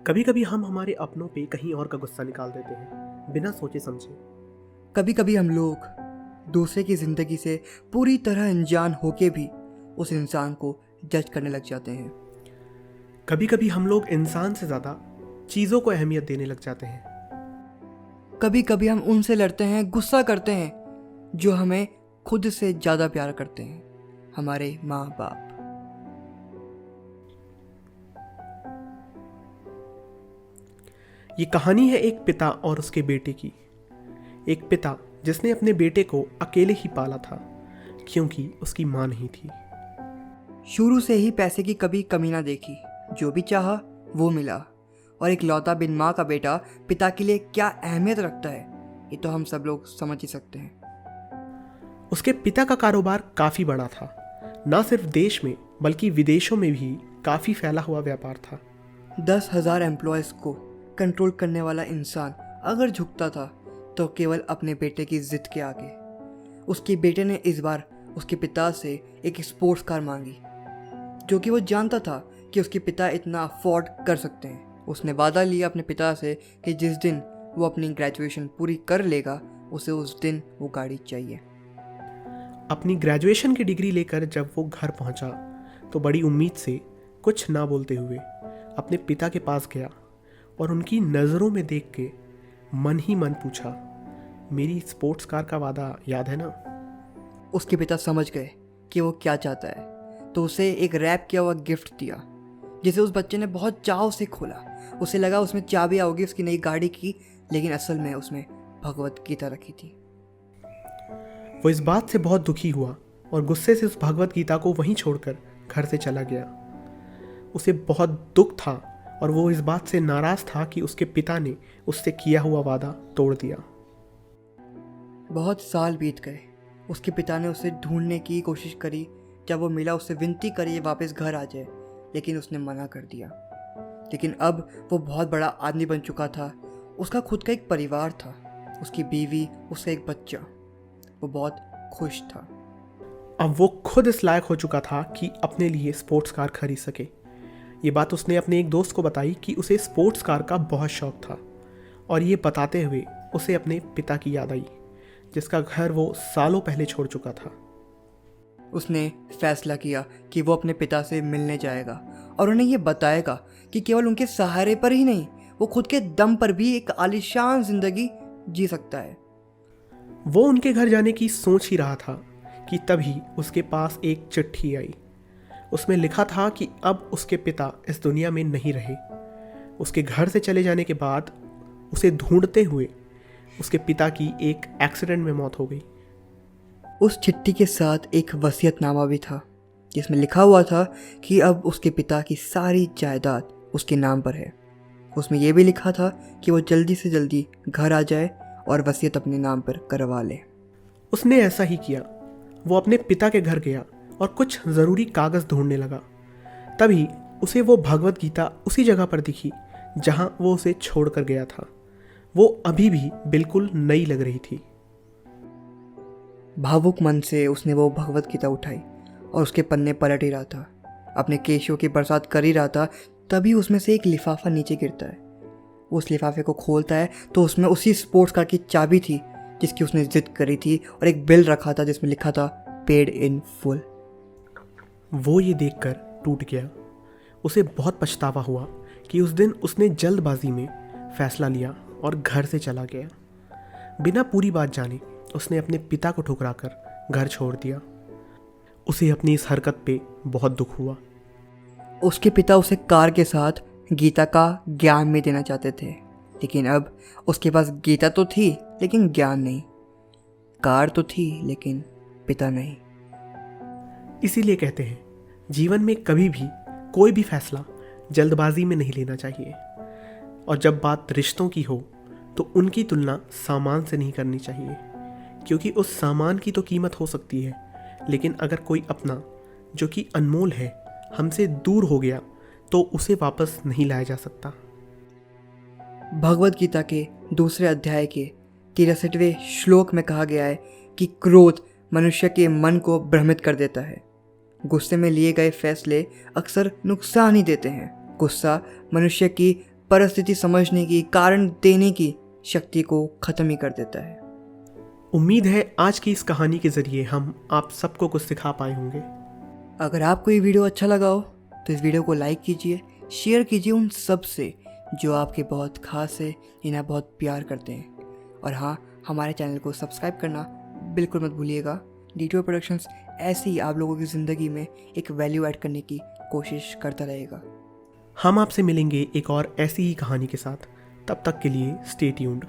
कभी कभी हम हमारे अपनों पे कहीं और का गुस्सा निकाल देते हैं बिना सोचे समझे। कभी कभी हम लोग दूसरे की ज़िंदगी से पूरी तरह अनजान होके भी उस इंसान को जज करने लग जाते हैं। कभी कभी हम लोग इंसान से ज़्यादा चीज़ों को अहमियत देने लग जाते हैं। कभी कभी हम उनसे लड़ते हैं, गुस्सा करते हैं जो हमें खुद से ज़्यादा प्यार करते हैं, हमारे माँ बाप। ये कहानी है एक पिता और उसके बेटे की। एक पिता जिसने अपने बेटे को अकेले ही पाला था क्योंकि उसकी माँ नहीं थी। शुरू से ही पैसे की कभी कमी ना देखी, जो भी चाहा वो मिला। और एक लौता बिन माँ का बेटा पिता के लिए क्या अहमियत रखता है, ये तो हम सब लोग समझ ही सकते हैं। उसके पिता का कारोबार काफ़ी बड़ा था, ना सिर्फ देश में बल्कि विदेशों में भी काफ़ी फैला हुआ व्यापार था। 10,000 एम्प्लॉयज़ को कंट्रोल करने वाला इंसान अगर झुकता था तो केवल अपने बेटे की जिद के आगे। उसके बेटे ने इस बार उसके पिता से एक स्पोर्ट्स कार मांगी, जो कि वो जानता था कि उसके पिता इतना अफोर्ड कर सकते हैं। उसने वादा लिया अपने पिता से कि जिस दिन वो अपनी ग्रेजुएशन पूरी कर लेगा उसे उस दिन वो गाड़ी चाहिए। अपनी ग्रेजुएशन की डिग्री लेकर जब वो घर पहुंचा तो बड़ी उम्मीद से कुछ ना बोलते हुए अपने पिता के पास गया और उनकी नज़रों में देख के मन ही मन पूछा, मेरी स्पोर्ट्स कार का वादा याद है ना? उसके पिता समझ गए कि वो क्या चाहता है, तो उसे एक रैप किया हुआ गिफ्ट दिया, जिसे उस बच्चे ने बहुत चाव से खोला। उसे लगा उसमें चाबियाँ होगी उसकी नई गाड़ी की, लेकिन असल में उसमें भगवत गीता रखी थी। वो इस बात से बहुत दुखी हुआ और गुस्से से उस भगवत गीता को वहीं छोड़कर घर से चला गया। उसे बहुत दुख था और वो इस बात से नाराज़ था कि उसके पिता ने उससे किया हुआ वादा तोड़ दिया। बहुत साल बीत गए। उसके पिता ने उसे ढूंढने की कोशिश करी। जब वो मिला उससे विनती करी वापस घर आ जाए, लेकिन उसने मना कर दिया। लेकिन अब वो बहुत बड़ा आदमी बन चुका था। उसका खुद का एक परिवार था, उसकी बीवी, उसका एक बच्चा। वो बहुत खुश था। अब वो खुद इस लायक हो चुका था कि अपने लिए स्पोर्ट्स कार खरीद सके। ये बात उसने अपने एक दोस्त को बताई कि उसे स्पोर्ट्स कार का बहुत शौक था, और ये बताते हुए उसे अपने पिता की याद आई, जिसका घर वो सालों पहले छोड़ चुका था। उसने फैसला किया कि वो अपने पिता से मिलने जाएगा और उन्हें ये बताएगा कि केवल उनके सहारे पर ही नहीं, वो खुद के दम पर भी एक आलीशान जिंदगी जी सकता है। वो उनके घर जाने की सोच ही रहा था कि तभी उसके पास एक चिट्ठी आई। उसमें लिखा था कि अब उसके पिता इस दुनिया में नहीं रहे। उसके घर से चले जाने के बाद उसे ढूंढते हुए उसके पिता की एक एक्सीडेंट में मौत हो गई। उस चिट्ठी के साथ एक वसीयतनामा भी था, जिसमें लिखा हुआ था कि अब उसके पिता की सारी जायदाद उसके नाम पर है। उसमें यह भी लिखा था कि वो जल्दी से जल्दी घर आ जाए और वसीयत अपने नाम पर करवा ले। उसने ऐसा ही किया। वो अपने पिता के घर गया और कुछ ज़रूरी कागज़ ढूंढने लगा। तभी उसे वो भगवत गीता उसी जगह पर दिखी जहां वो उसे छोड़कर गया था। वो अभी भी बिल्कुल नई लग रही थी। भावुक मन से उसने वो भगवत गीता उठाई और उसके पन्ने पलट ही रहा था, अपने केशों की बरसात कर ही रहा था। तभी उसमें से एक लिफाफा नीचे गिरता है। वो उस लिफाफे को खोलता है तो उसमें उसी स्पोर्ट्स कार की चाबी थी जिसकी उसने जिद करी थी, और एक बिल रखा था जिसमें लिखा था पेड इन फुल। वो ये देखकर टूट गया। उसे बहुत पछतावा हुआ कि उस दिन उसने जल्दबाजी में फैसला लिया और घर से चला गया। बिना पूरी बात जाने उसने अपने पिता को ठुकराकर घर छोड़ दिया। उसे अपनी इस हरकत पे बहुत दुख हुआ। उसके पिता उसे कार के साथ गीता का ज्ञान भी देना चाहते थे, लेकिन अब उसके पास गीता तो थी लेकिन ज्ञान नहीं, कार तो थी लेकिन पिता नहीं। इसीलिए कहते हैं जीवन में कभी भी कोई भी फैसला जल्दबाजी में नहीं लेना चाहिए, और जब बात रिश्तों की हो तो उनकी तुलना सामान से नहीं करनी चाहिए, क्योंकि उस सामान की तो कीमत हो सकती है, लेकिन अगर कोई अपना जो कि अनमोल है हमसे दूर हो गया तो उसे वापस नहीं लाया जा सकता। भगवत गीता के दूसरे अध्याय के 63वें श्लोक में कहा गया है कि क्रोध मनुष्य के मन को भ्रमित कर देता है। गुस्से में लिए गए फैसले अक्सर नुकसान ही देते हैं। गुस्सा मनुष्य की परिस्थिति समझने की, कारण देने की शक्ति को ख़त्म ही कर देता है। उम्मीद है आज की इस कहानी के ज़रिए हम आप सबको कुछ सिखा पाए होंगे। अगर आपको ये वीडियो अच्छा लगा हो तो इस वीडियो को लाइक कीजिए, शेयर कीजिए उन सब से जो आपके बहुत खास है, इन्हें बहुत प्यार करते हैं। और हाँ, हमारे चैनल को सब्सक्राइब करना बिल्कुल मत भूलिएगा। DTO प्रोडक्शंस ऐसे ही आप लोगों की ज़िंदगी में एक वैल्यू ऐड करने की कोशिश करता रहेगा। हम आपसे मिलेंगे एक और ऐसी ही कहानी के साथ। तब तक के लिए स्टे ट्यून्ड।